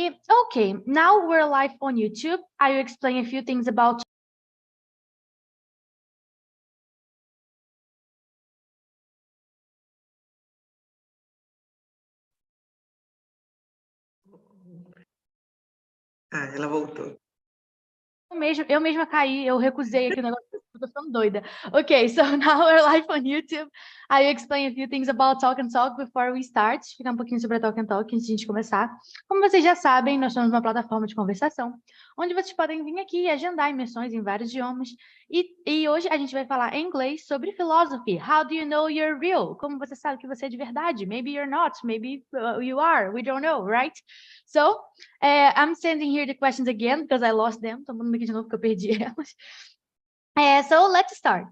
Okay, now we're live on YouTube. I will explain a few things about Ela voltou. Eu mesma caí, eu recusei aqui o negócio, eu tô ficando doida. Okay, so now we're live on YouTube. I will explain a few things about Talk and Talk before we start. Explicar um pouquinho sobre a Talk and Talk antes de a gente começar. Como vocês já sabem, nós somos uma plataforma de conversação, onde vocês podem vir aqui e agendar imersões em vários idiomas. E hoje a gente vai falar em inglês sobre philosophy. How do you know you're real? Como você sabe que você é de verdade? Maybe you're not, maybe you are, we don't know, right? So, I'm sending here the questions again because I lost them. Tô mandando aqui de novo porque eu perdi elas. So let's start.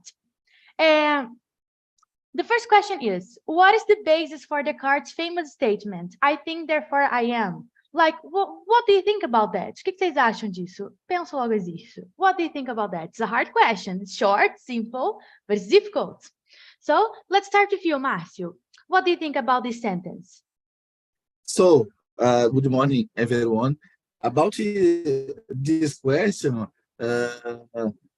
The first question is, what is the basis for Descartes' famous statement? I think, therefore I am. Like, what do you think about that? O que vocês acham disso? Penso, logo existo. What do you think about that? It's a hard question. It's short, simple, but it's difficult. So let's start with you, Márcio. What do you think about this sentence? So, good morning, everyone. About this question,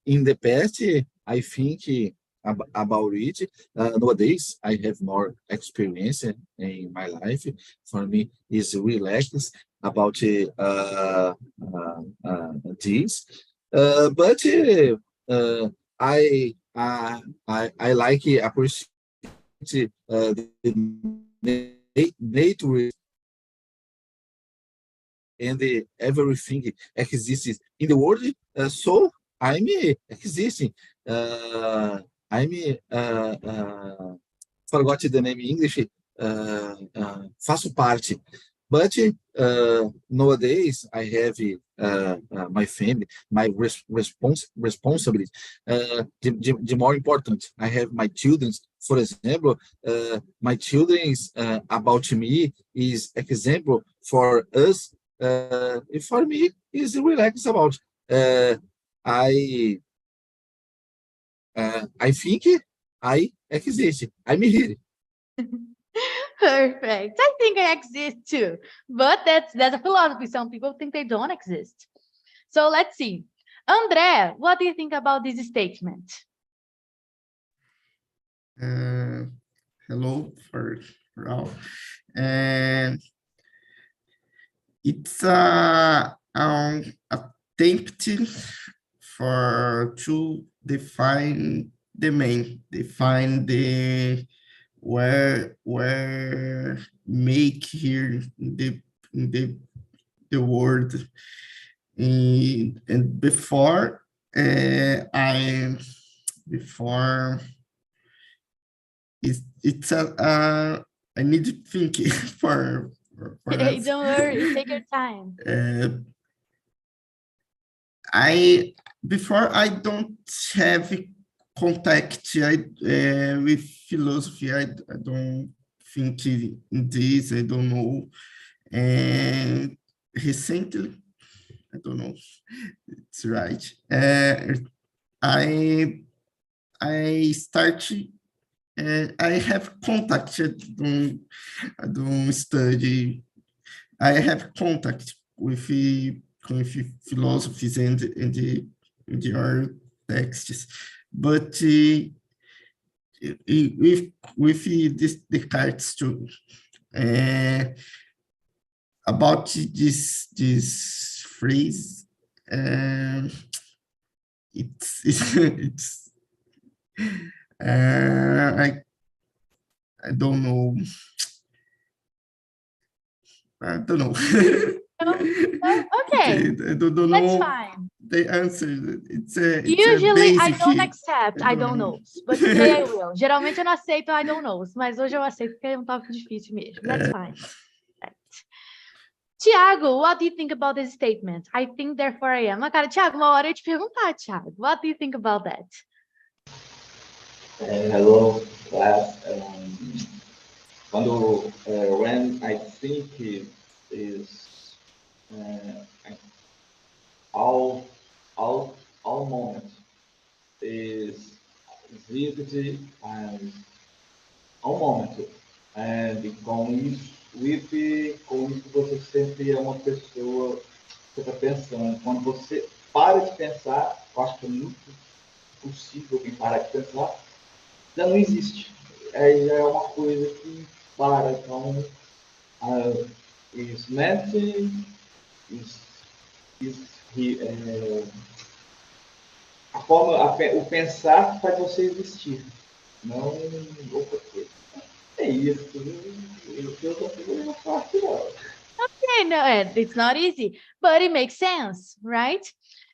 in the past, I think about it. Nowadays, I have more experience in my life. For me, it's relaxed about this. But I like appreciate the nature and everything exists in the world. So I'm existing. I'm forgot the name in English. Faço parte. But nowadays I have my family, my responsibility. The more important, I have my children. For example, my children's about me is example for us. For me, is relaxed about. I think I exist. I'm here. Perfect. I think I exist too. But that's a philosophy. Some people think they don't exist. So let's see. André, what do you think about this statement? Hello for all. And it's a attempt to define the main, define the where make here the word. And before it's I need to think for Hey, don't worry, take your time. Before I don't have contact with philosophy. I don't think in this. I don't know. And recently, I don't know. It's right. I start. I have contact. I don't study. I have contact with philosophies and our texts, but with this Descartes too. About this phrase, it's I don't know. I don't know. Okay, I don't know. That's fine. The answer. Usually I don't accept I don't know, but today I will. Geralmente eu não aceito I don't know, mas hoje eu aceito porque é um tópico difícil mesmo. That's fine. Right. Tiago, what do you think about this statement? I think, therefore I am. Cara, Tiago, uma hora eu te perguntar, Tiago. What do you think about that? Hello, class. When I think is all moment is vivid and all moment, and com isso with como que você sempre é uma pessoa que está pensando. Quando você para de pensar, eu acho que é muito possível quem parar de pensar, já não existe. Aí já é uma coisa que para. Então, is meant, a forma, o pensar que faz você existir, não outra coisa. É isso. Eu tô pegando parte não. Okay, no, it's not easy, but it makes sense, right?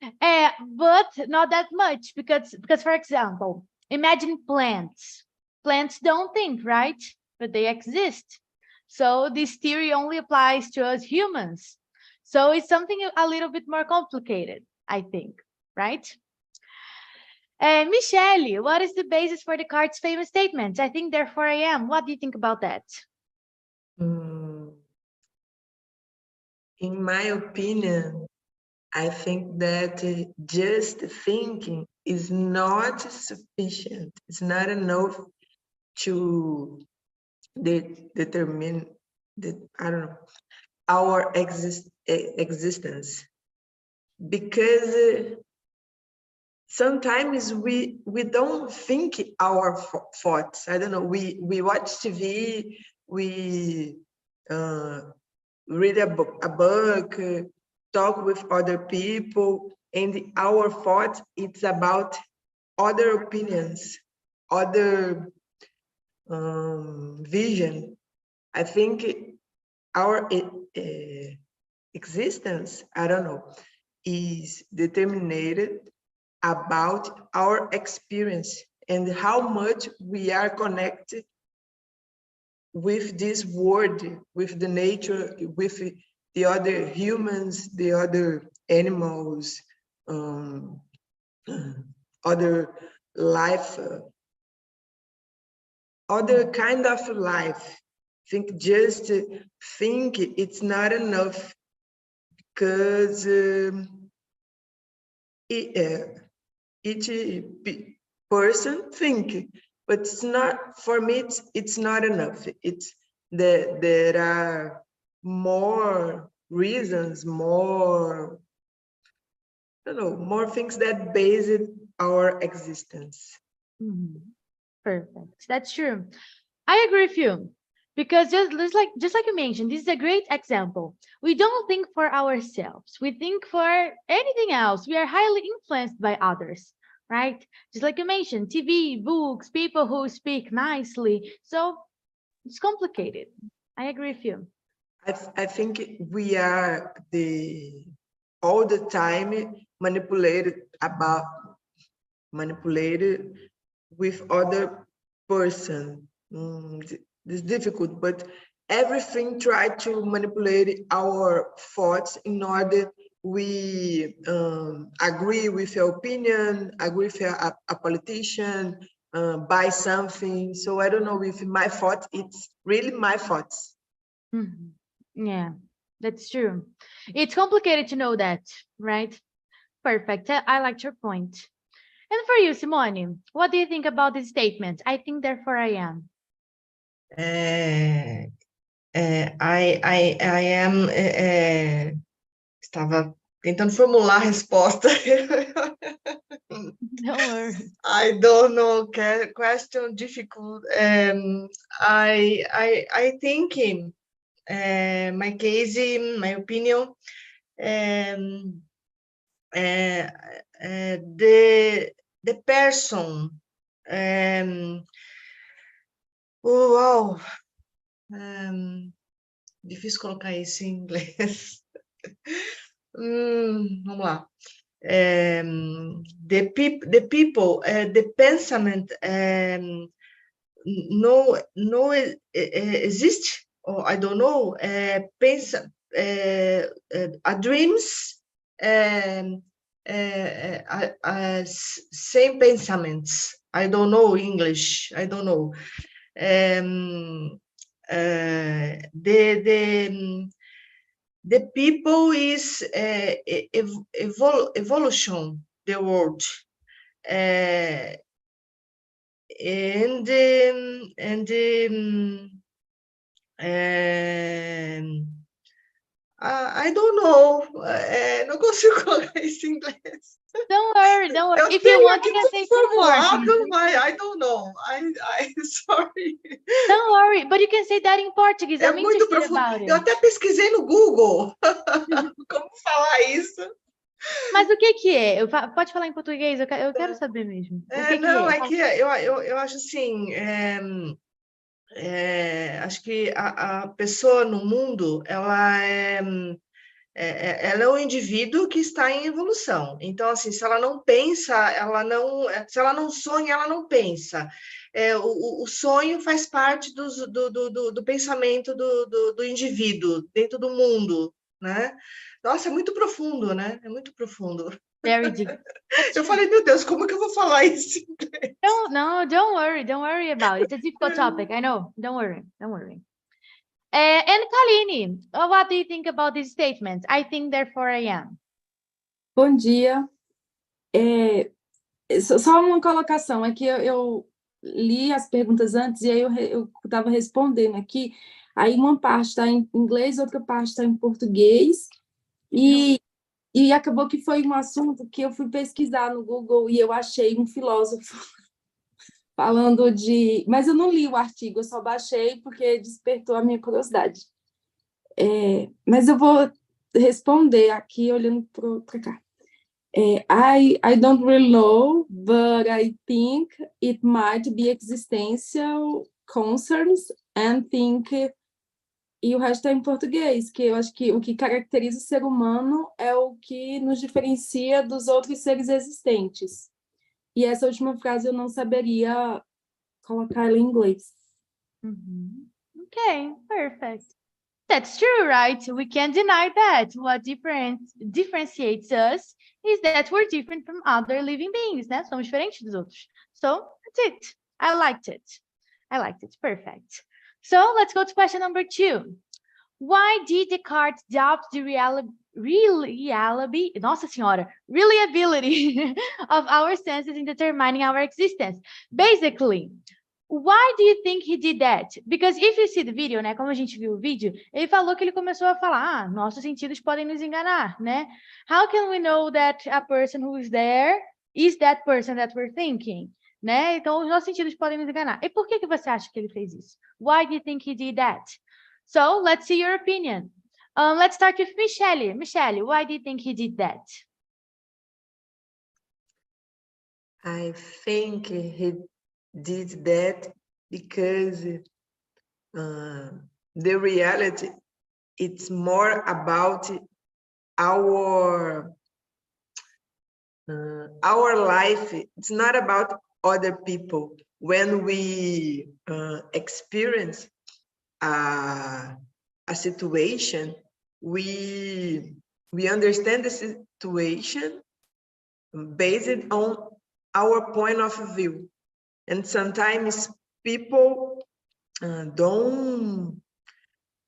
But not that much because, for example, imagine plants. Plants don't think, right? But they exist. So this theory only applies to us humans. So it's something a little bit more complicated, I think, right? Michelle, what is the basis for Descartes' famous statement? I think, therefore I am. What do you think about that? In my opinion, I think that just thinking is not sufficient. It's not enough to determine our existence, because sometimes we don't think our thoughts. I don't know. We watch TV. We read a book, talk with other people, and our thoughts, it's about other opinions, other vision. I think our existence, I don't know, is determined about our experience and how much we are connected with this world, with the nature, with the other humans, the other animals, other life, other kind of life. Think just think it's not enough, because each person think, but it's not, for me, it's not enough. It's there are more reasons, more, I don't know, more things that base our existence. Perfect. That's true. I agree with you, because just like you mentioned, this is a great example. We don't think for ourselves. We think for anything else. We are highly influenced by others, right? Just like you mentioned, TV, books, people who speak nicely. So it's complicated. I agree with you. I think we are all the time manipulated with other person. It's difficult, but everything try to manipulate our thoughts in order we agree with your opinion, agree with a politician, buy something. So I don't know if my thought, it's really my thoughts. Yeah, that's true. It's complicated to know that, right? Perfect. I liked your point. And for you, Simone, what do you think about this statement? I think, therefore I am. I am. Estava tentando formular a resposta. Don't worry. I don't know. Question difficult. I think my case, my opinion, the person. Uau! Difícil colocar isso em inglês. Vamos lá. The people, the pensamento no existe, or I don't know, dreams, same pensamentos. I don't know English. I don't know. The people is evolution, the world, and I don't know. Não consigo colocar isso em inglês. Don't worry, don't worry. Eu If you tenho want, aqui you can tudo say formulado, support. mas I don't know. Sorry. Don't worry, but you can say that in Portuguese. É I'm muito interested profundo. about Eu it. até pesquisei no Google como falar isso. Mas o que que é? Pode falar em português? Eu quero saber mesmo. O que que Não, é? é que eu acho assim, acho que a pessoa no mundo, ela é um indivíduo que está em evolução. Então, assim, se ela não pensa, se ela não sonha, ela não pensa. O sonho faz parte do pensamento do indivíduo dentro do mundo, né? Nossa, é muito profundo, né? É muito profundo. Very deep. Eu falei, meu Deus, como que eu vou falar isso? No, don't worry about it. It's a difficult topic, I know. Don't worry. And Kaline, what do you think about this statement? I think, therefore I am. Bom dia. Só uma colocação, é que eu li as perguntas antes e aí eu estava respondendo aqui, aí uma parte está em inglês, outra parte está em português, e acabou que foi um assunto que eu fui pesquisar no Google e eu achei um filósofo falando de... Mas eu não li o artigo, eu só baixei porque despertou a minha curiosidade. Mas eu vou responder aqui olhando para cá. I don't really know, but I think it might be existential concerns and think... E o resto está em português, que eu acho que o que caracteriza o ser humano é o que nos diferencia dos outros seres existentes. E essa última frase eu não saberia colocar ela em inglês. Okay, perfect. That's true, right? We can't deny that. What differentiates us is that we're different from other living beings, né? Somos diferentes dos outros. So, that's it. I liked it. Perfect. So, let's go to question number 2. Why did Descartes doubt the reliability of our senses in determining our existence? Basically, why do you think he did that? Because if you see the video, né, como a gente viu o vídeo, ele falou que ele começou a falar, nossos sentidos podem nos enganar, né? How can we know that a person who is there is that person that we're thinking? Né? Então, os nossos sentidos podem nos enganar. E por que você acha que ele fez isso? Why do you think he did that? So, let's see your opinion. Let's start with Michelle. Michelle, why do you think he did that? I think he did that because the reality, it's more about our life. It's not about other people. When we experience a situation, we understand the situation based on our point of view, and sometimes people don't.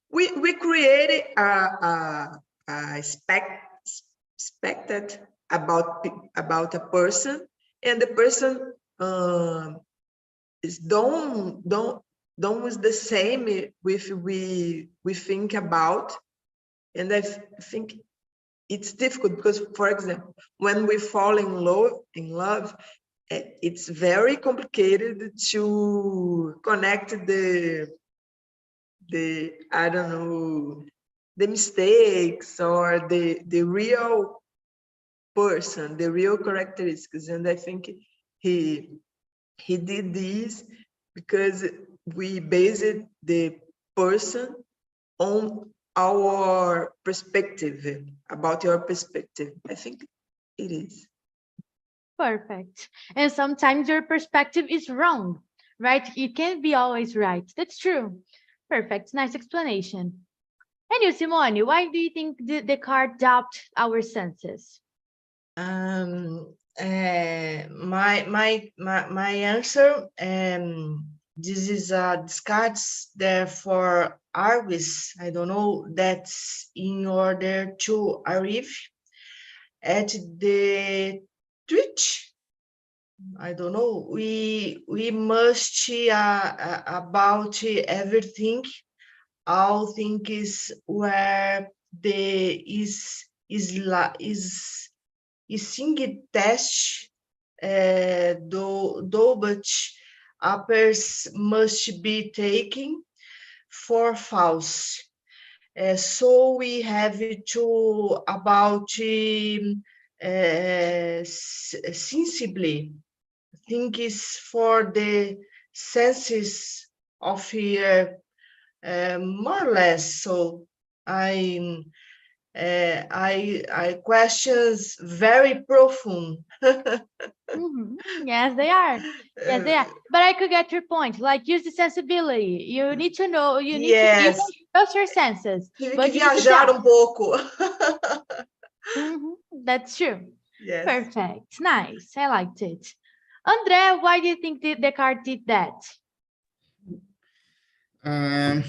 We create a expected about a person, and the person is don't is the same with we think about. And I think it's difficult because, for example, when we fall in love, it's very complicated to connect the I don't know, the mistakes or the real person, the real characteristics. And I think he did this because we based the person on our perspective, about your perspective. I think it is. Perfect. And sometimes your perspective is wrong, right? You can't be always right. That's true. Perfect. Nice explanation. And you, Simone, why do you think Descartes doubted our senses? My answer, this is Descartes, therefore argues, I don't know, that in order to arrive at the truth, I don't know, we must about everything all things where the singing test do but uppers must be taken for false. So we have to about sensibly things for the senses of here, more or less. So I questions very profound. Yes, they are. Yes, they are. But I could get your point. Like, use the sensibility. You need to know. You need to you don't trust your senses. Tive But que you need to viajar tell. pouco. That's true. Yes. Perfect. Nice. I liked it. André, why do you think Descartes did that? I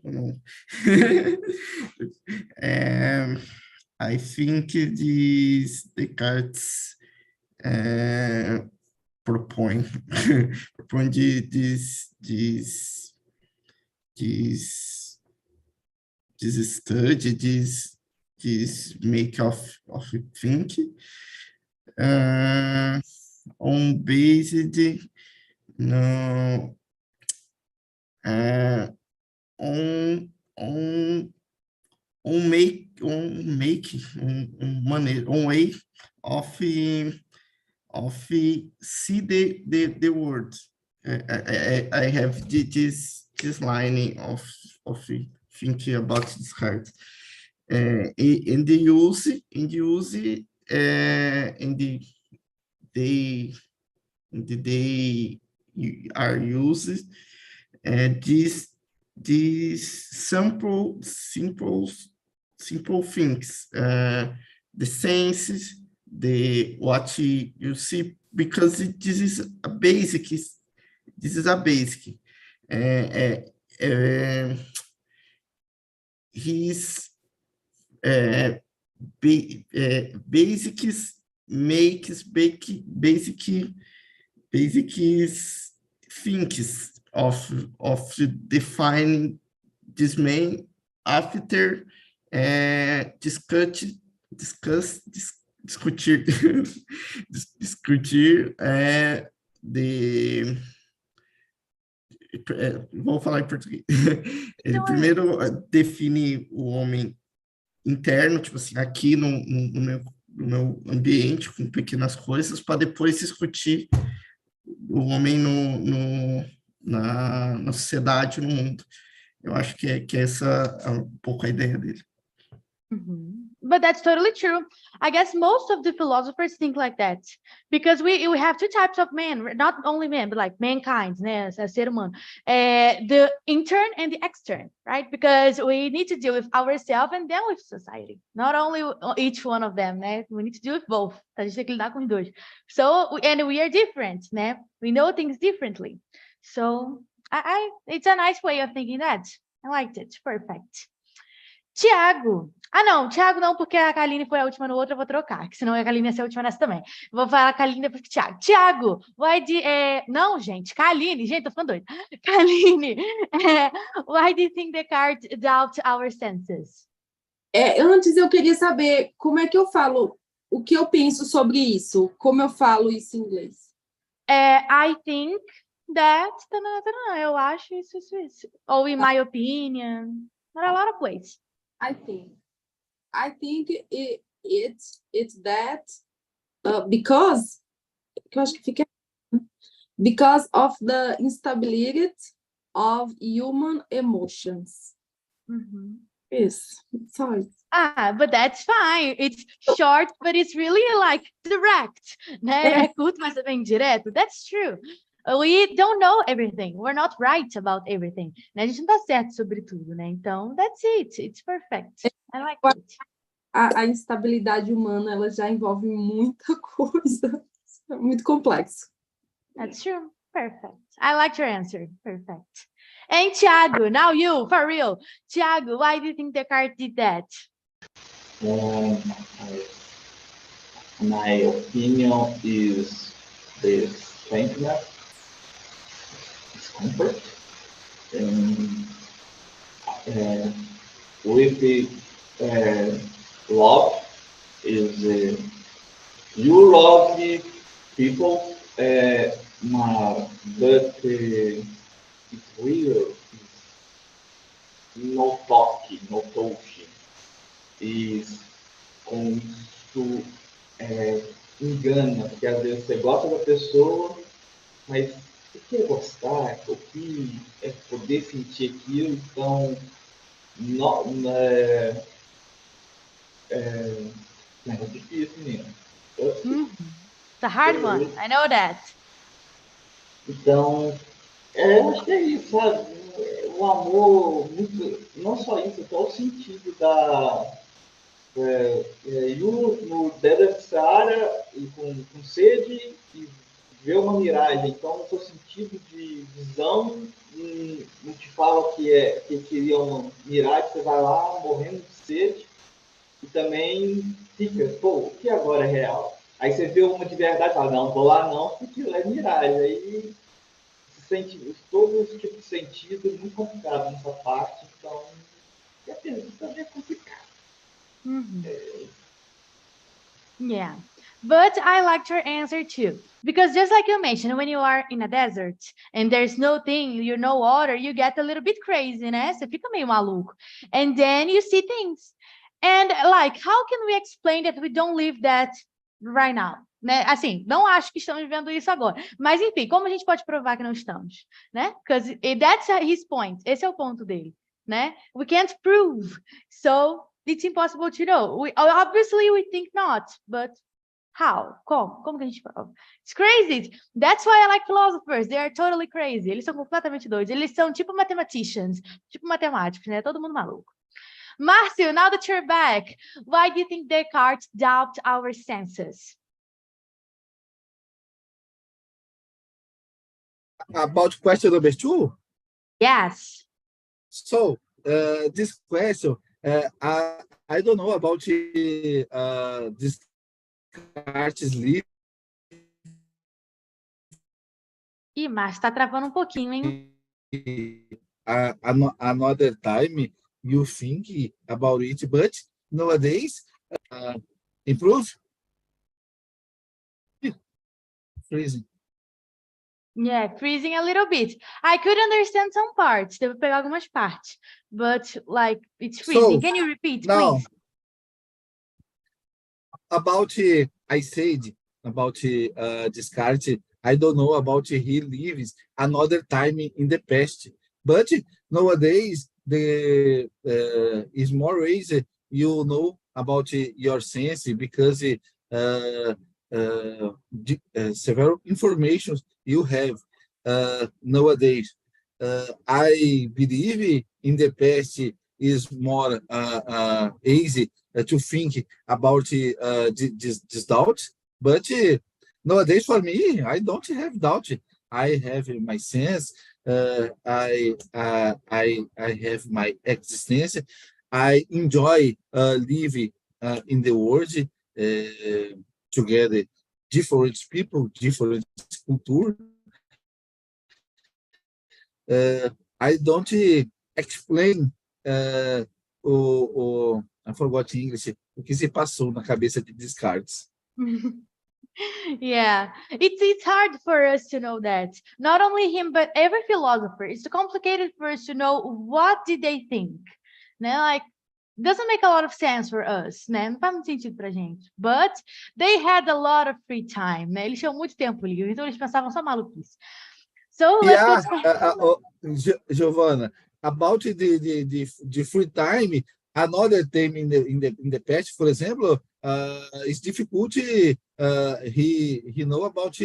don't know. I think this Descartes propõe this study, this make of think on based no on way of see the word. I have this line of thinking about this card. In the use they are used these simple things, the senses, the what you see, because this is a basic. His basics makes basic things of defining this main after discutir vou falar em português. Ele primeiro define o homem interno, tipo assim, aqui no meu ambiente, com pequenas coisas, para depois discutir o homem na sociedade, no mundo. Eu acho que essa é um pouco a ideia dele. But that's totally true. I guess most of the philosophers think like that, because we have two types of men, not only men, but like mankind, né, ser humano. The intern and the extern, right? Because we need to deal with ourselves and then with society. Not only each one of them, né? We need to deal with both. A gente tem que lidar com os dois. So, and we are different, né? We know things differently. So, it's a nice way of thinking that. I liked it. Perfect. Tiago. Não, Tiago não, porque a Kaline foi a última no outro, eu vou trocar, que senão a Kaline ia ser a última nessa também. Vou falar a Kaline depois que Tiago. Tiago, não, gente, Kaline, gente, tô ficando doida. Kaline, why do you think Descartes doubt our senses? Antes eu queria saber como é que eu falo, o que eu penso sobre isso, como eu falo isso em inglês. I think that, eu acho isso. Ou in my opinion, there are a lot of ways. I think it's that because eu acho que fica because of the instability of human emotions. Yes, sorry. But that's fine. It's short, but it's really like direct. Né? É curto, mas é bem direto. That's true. We don't know everything. We're not right about everything. Né? A gente não tá certo sobre tudo, né? Então, that's it. It's perfect. I like it. A instabilidade humana, ela já envolve muita coisa. É muito complexo. That's true. Perfect. I like your answer. Perfect. And Thiago, now you, for real. Thiago, why do you think Descartes did that? My opinion is the strengthness, discomfort, and with love is you love people, but it's real. No toque, no touch. Is com isso engana, porque às vezes você gosta da pessoa, mas o que é gostar? O que é poder sentir aquilo? Então, é difícil mesmo. It's a hard one. I know that. Então, acho que é isso, sabe? O amor, muito, não só isso, até o sentido da... no deserto do Saara, e com sede, e ver uma miragem. Então, no seu sentido de visão, não te fala que queria uma miragem, você vai lá morrendo de sede, e também fica, pô, o que agora é real? Aí você vê uma de verdade e fala, não, vou lá não, porque aquilo é miragem. Aí todos os tipos de sentido muito complicado nessa parte, então também é complicado. Yeah, but I liked your answer too, because just like you mentioned, when you are in a desert and there's no thing, no water, you get a little bit crazy, né? Você fica meio maluco. And then you see things. And like, how can we explain that we don't live that right now? Né? Assim, não acho que estamos vivendo isso agora. Mas, enfim, como a gente pode provar que não estamos? Né? Because that's his point. Esse é o ponto dele. Né? We can't prove. So, it's impossible to know. Obviously, we think not. But how? Como que a gente prova? It's crazy. That's why I like philosophers. They are totally crazy. Eles são completamente doidos. Eles são tipo mathematicians. Tipo matemáticos, né? Todo mundo maluco. Márcio, now that you're back, why do you think Descartes doubted our senses? About question number 2? Yes. So, this question, I don't know about Descartes' livre. Ih, Márcio, tá travando um pouquinho, hein? Another time you think about it, but nowadays improve. Freezing. Yeah, freezing a little bit. I could understand some parts. Devo pegar algumas partes, but like it's freezing. Can you repeat, now, please? About I said about Descartes. I don't know about he lives another time in the past, but nowadays the is more easy. You know about your sense because several informations you have nowadays. I believe in the past is more easy to think about this doubt, but nowadays for me, I don't have doubt. I have my sense. I have my existence. I enjoy living in the world together, different people, different culture. I don't explain I forgot English, o que se passou na cabeça de Descartes. Yeah, it's hard for us to know that. Not only him, but every philosopher. It's complicated for us to know what did they think. Né? Like, doesn't make a lot of sense for us, né? Não faz muito sentido pra gente. But they had a lot of free time, né? Eles tinham muito tempo livre, então eles pensavam só maluquice. So let's go. Giovanna, about the free time, another time in the past, for example, it's difficult. He know about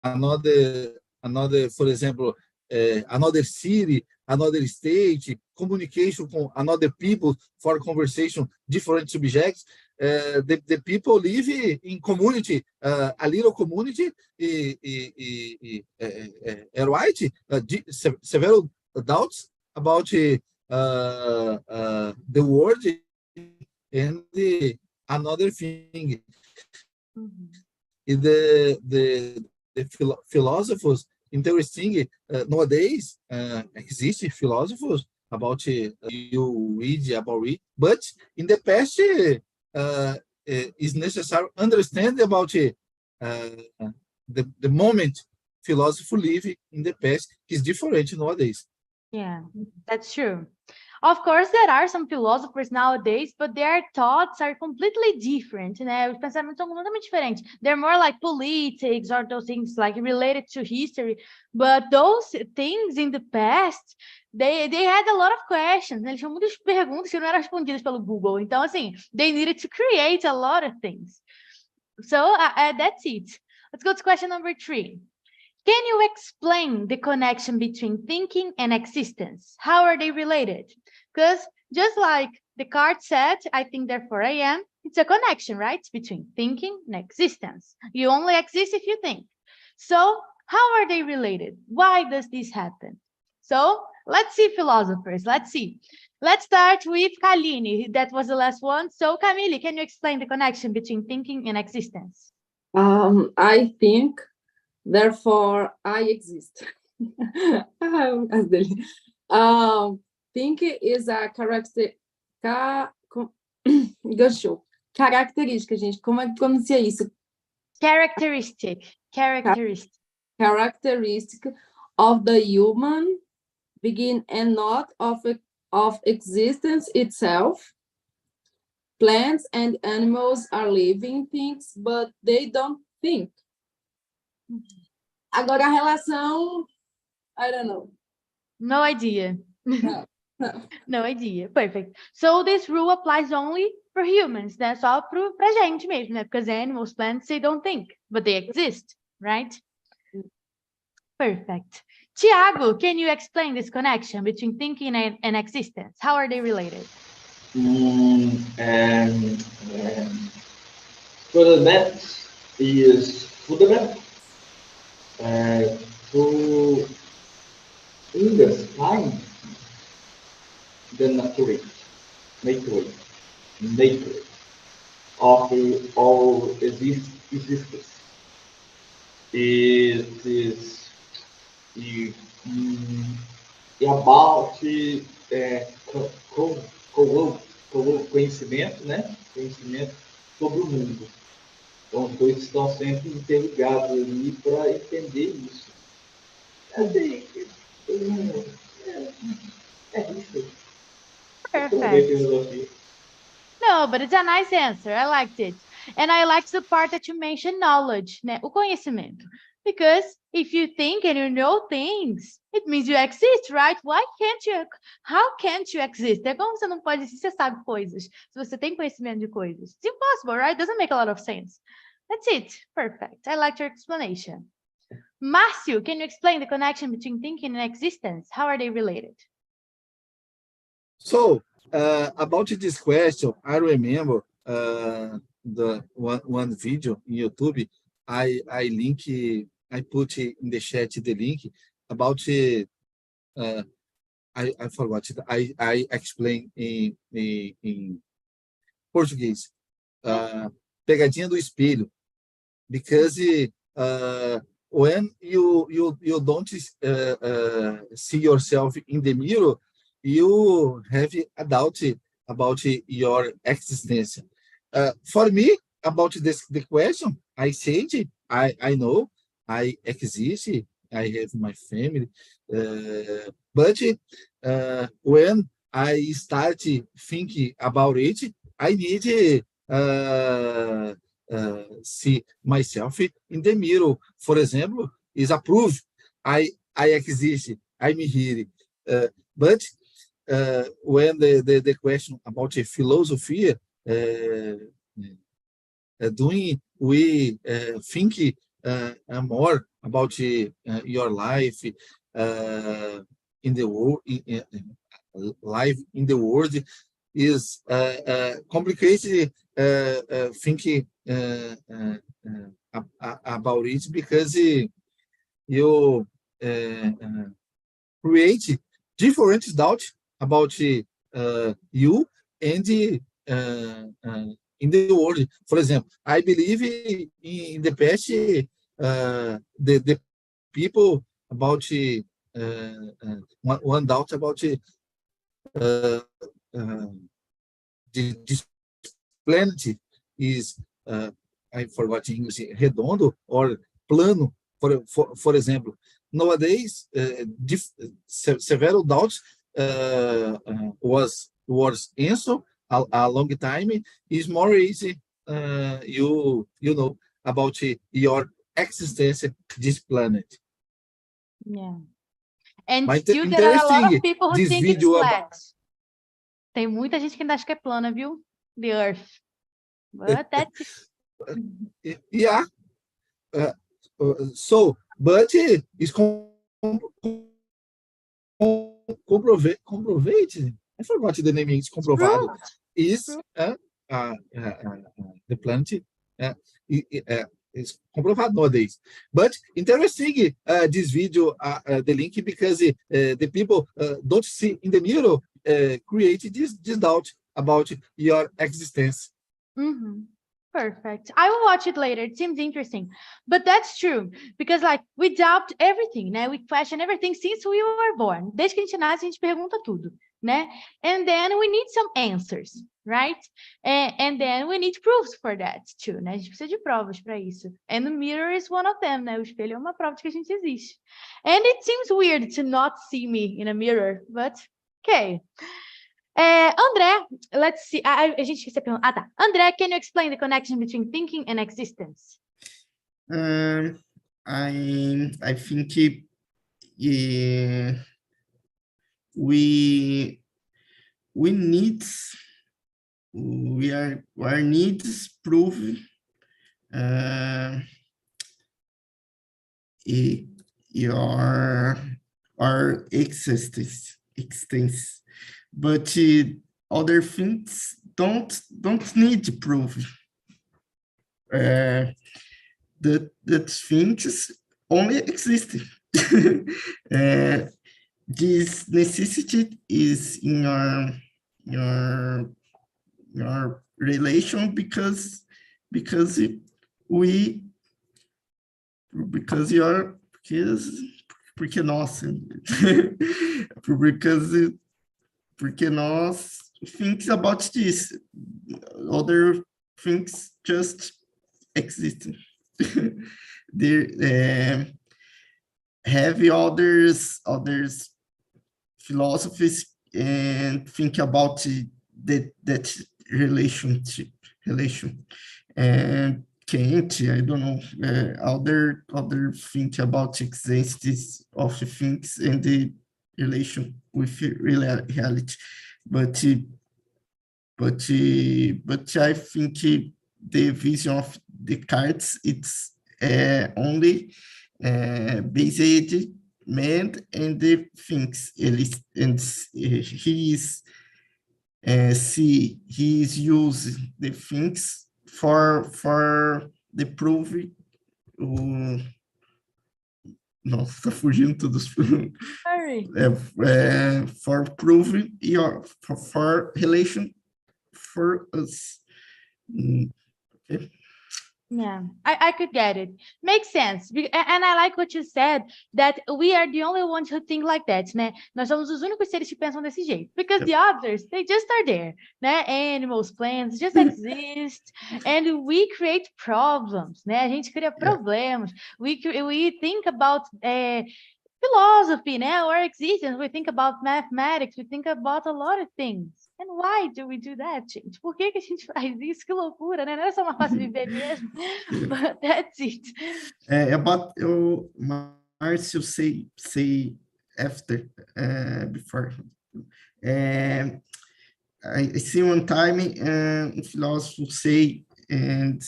another, for example, another city, another state, communication with another people for conversation, different subjects. The people live in community, a little community, right? Several doubts about the world and another thing. The philosophers interesting. Nowadays, exist philosophers about you read about it, but in the past, is necessary understand about the moment philosophy live in the past is different nowadays. Yeah, that's true. Of course, there are some philosophers nowadays, but their thoughts are completely different, né? Os pensamentos são completamente diferentes. They're more like politics or those things like related to history. But those things in the past, they had a lot of questions. Eles tinham muitas perguntas que não eram respondidas pelo Google. Então, assim, they needed to create a lot of things. So that's it. Let's go to question number 3. Can you explain the connection between thinking and existence? How are they related? Because just like Descartes said, I think therefore I am, it's a connection, right? Between thinking and existence. You only exist if you think. So how are they related? Why does this happen? So let's see, philosophers, let's see. Let's start with Kaline. That was the last one. So Camille, can you explain the connection between thinking and existence? I think, therefore I exist. Think is a característica, gente. Como é que pronuncia isso? Characteristic of the human being and not of existence itself. Plants and animals are living things, but they don't think. Agora a relação, I don't know. No idea. No. No idea. Perfect. So this rule applies only for humans, né? Só pra gente mesmo, né? Because animals, plants, they don't think, but they exist, right? Perfect. Tiago, can you explain this connection between thinking and existence? How are they related? Fundament is fundament to understand the nature of all existence. It is about conhecimento, né? Conhecimento sobre o mundo. Então, os dois estão sempre interligados ali para entender isso. É isso. Perfect. No, but it's a nice answer. I liked it. And I liked the part that you mentioned knowledge, né? O conhecimento. Because if you think and you know things, it means you exist, right? How can't you exist? É como você não pode existir, você sabe coisas. Se você tem conhecimento de coisas. It's impossible, right? Doesn't make a lot of sense. That's it. Perfect. I liked your explanation. Márcio, can you explain the connection between thinking and existence? How are they related? So, about this question, I remember the one video in YouTube. I put in the chat the link about I forgot it. I explain in Portuguese. Pegadinha do espelho, because when you don't see yourself in the mirror, you have a doubt about your existence. For me, about the question, I said, I know I exist, I have my family, but when I start thinking about it, I need see myself in the mirror. For example, is a proof I exist, I'm here. But when the question about philosophy, doing we think more about your life in the world, life in the world is complicated. Thinking about it, because you create different doubts about you and in the world. For example, I believe in the past the people about one doubt about this planet is I forgot English, redondo or plano, for example. Nowadays, several doubts was answered a long time. Is more easy, you know about your existence this planet. Yeah. And Mas still there are a lot of people who this think it's video flat. Tem muita gente que ainda acha que é plana, viu? The Earth. But that's it. Yeah. So, but it's comprovate. I forgot the name. It's comprovado. Is the planet is comprovado nowadays. But interesting this video, the link, because the people don't see in the mirror create this doubt about your existence. Mm-hmm. Perfect. I will watch it later. It seems interesting. But that's true. Because, like, we doubt everything, né? We question everything since we were born. Desde que a gente nasce, a gente pergunta tudo, né? And then we need some answers, right? And then we need proofs for that, too, né? A gente precisa de provas para isso. And the mirror is one of them, né? O espelho é uma prova de que a gente existe. And it seems weird to not see me in a mirror, but okay. André, let's see. A gente esqueceu de perguntar. Tá. André, can you explain the connection between thinking and existence? I think we need, our needs prove our existence, but other things don't need proof. That things only exist. This necessity is in your relation because nós think about this. Other things just exist. There have others philosophies and think about that relation. And Kant, I don't know, other think about existence of things and the relation with reality, but I think the vision of Descartes, it's only based man and the things, and he is using the things for the proof. Nossa, tá fugindo todos. For proving for relation for us. Okay. Yeah, I could get it. Makes sense. And I like what you said, that we are the only ones who think like that, né? Nós somos os únicos seres que pensam desse jeito. Because the others, they just are there, né? Animals, plants, just exist. And we create problems, né? A gente cria problemas. We think about philosophy, né? Or existence. We think about mathematics. We think about a lot of things. And why do we do that, gente? Por que a gente faz isso? Que loucura, né? Não é só uma fácil viver mesmo. But that's it. About Marcio say after before. I see one time philosophers say and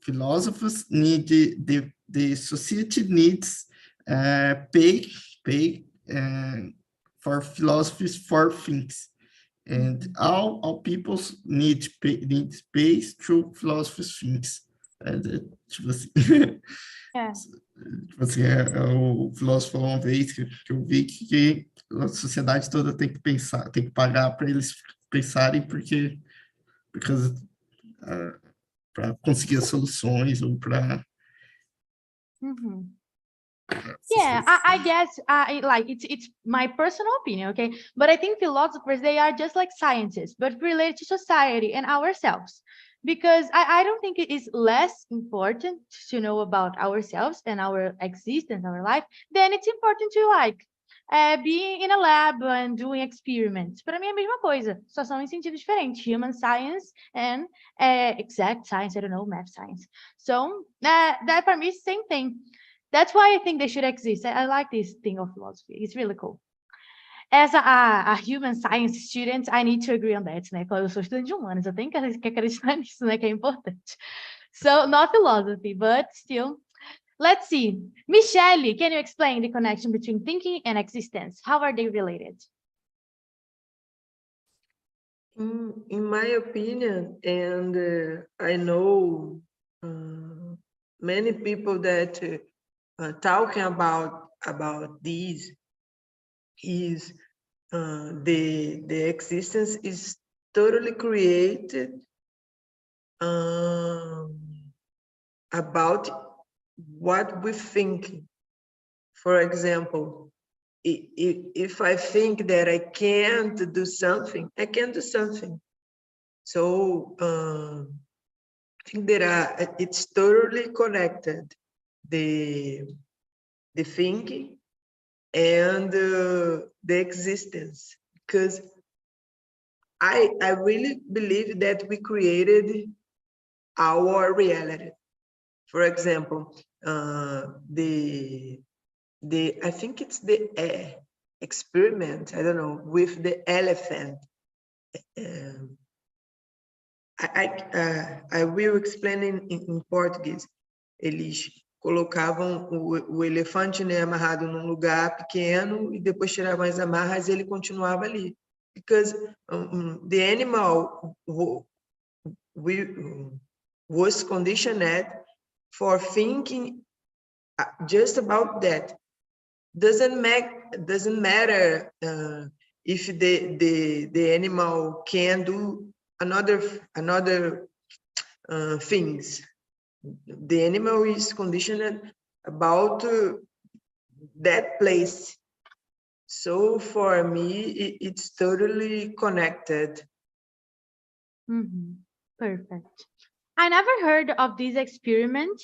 philosophers need the society needs pay for philosophies for things, and all people need pay through philosophies things. Tipo assim, tipo assim, o filósofo falou uma vez que eu vi que a sociedade toda tem que pensar, tem que pagar para eles pensarem para conseguir as soluções ou para Yeah, I guess like it's my personal opinion, okay? But I think philosophers, they are just like scientists, but related to society and ourselves. Because I don't think it is less important to know about ourselves and our existence, our life, than it's important to like be in a lab and doing experiments. Para mim é a mesma coisa, só são em sentidos diferentes. Human science and exact science, I don't know, math science. So that para mim is the same thing. That's why I think they should exist. I like this thing of philosophy. It's really cool. As a human science student, I need to agree on that, né? Eu sou estudante de humanos, eu tenho que acreditar nisso, né? Que é importante. So, not philosophy, but still. Let's see. Michelle, can you explain the connection between thinking and existence? How are they related? In my opinion, and I know many people that talking about these is the existence is totally created about what we think. For example, if I think that I can't do something, I can't do something. So I think that it's totally connected, the thinking and the existence, because I really believe that we created our reality. For example, I think it's the experiment, I don't know, with the elephant. I will explain in Portuguese. Eles colocavam o elefante, né, amarrado num lugar pequeno e depois tiravam as amarras e ele continuava ali. Because the animal was conditioned for thinking just about that. Doesn't matter if the animal can do another things. The animal is conditioned about that place. So for me, it's totally connected. Perfect. I never heard of this experiment,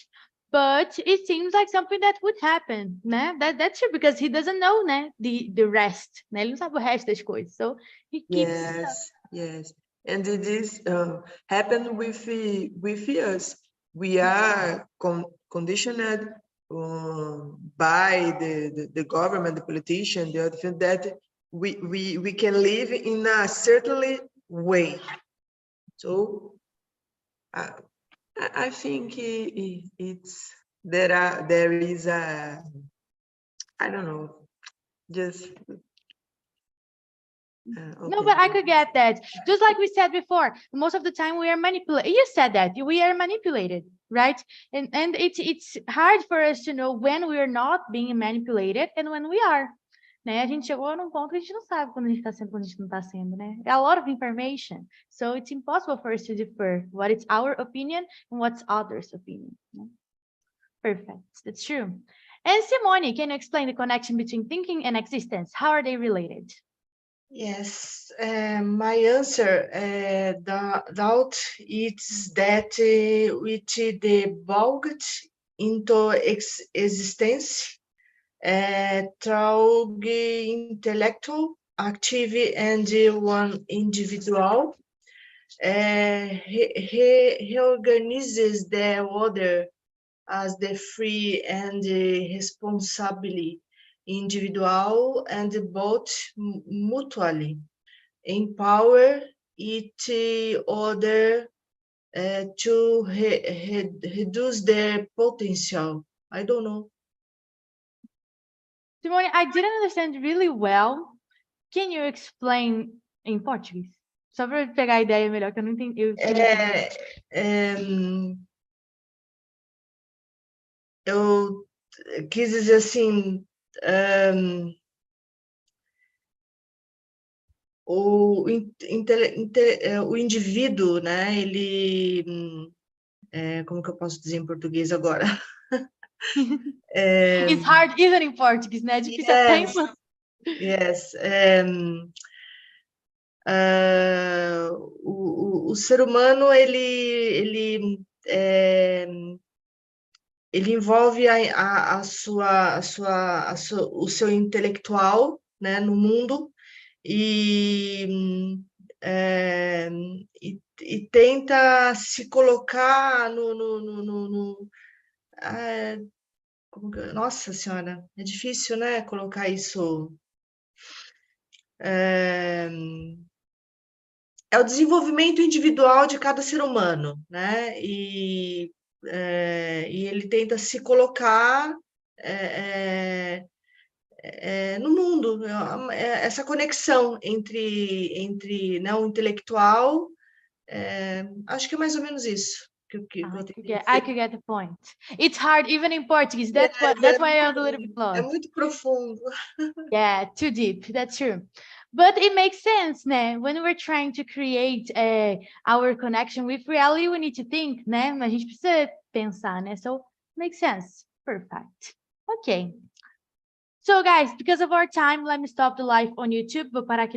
but it seems like something that would happen, né? That's true, because he doesn't know, né? The rest, né? Ele não sabe o resto das coisas. So he keeps. Yes. And it is happened with us. We are conditioned by the government, the politician, the other thing, that we can live in a certain way. So I think it's there is a, I don't know, just okay. No, but I could get that. Just like we said before, most of the time we are manipulated. You said that we are manipulated, right? And it's hard for us to know when we are not being manipulated and when we are. Né? A gente chegou num ponto que a gente não sabe quando a gente está sendo, quando a gente não está sendo, né? A lot of information, so it's impossible for us to differ what is our opinion and what's others' opinion. Né? Perfect, that's true. And Simone, can you explain the connection between thinking and existence? How are they related? Yes, my answer, doubt, is that with the bugged into existence, through intellectual activity and one individual, reorganizes the other as the free and responsibility individual and both mutually empower each other to reduce their potential. I don't know. Simone, I didn't understand really well. Can you explain in Portuguese? Só para eu pegar a ideia melhor, que eu não entendi. Eu quis dizer assim, o indivíduo, né? Ele, como que eu posso dizer em português agora? It's hard even in Portuguese, né? É difícil até em Yes. O ser humano, ele envolve o seu intelectual, né, no mundo e tenta se colocar nossa senhora, é difícil, né, colocar isso. É o desenvolvimento individual de cada ser humano, né? E ele tenta se colocar no mundo, essa conexão entre né, o intelectual, acho que é mais ou menos isso que eu tentei dizer. I could get the point. It's hard even in Portuguese. That's why I was a little bit É lost. muito profundo. Yeah, too deep. That's true. But it makes sense, né? When we're trying to create our connection with reality, we need to think, né? A gente precisa pensar, né? So, makes sense. Perfect. Okay. So, guys, because of our time, let me stop the live on YouTube. Vou parar aqui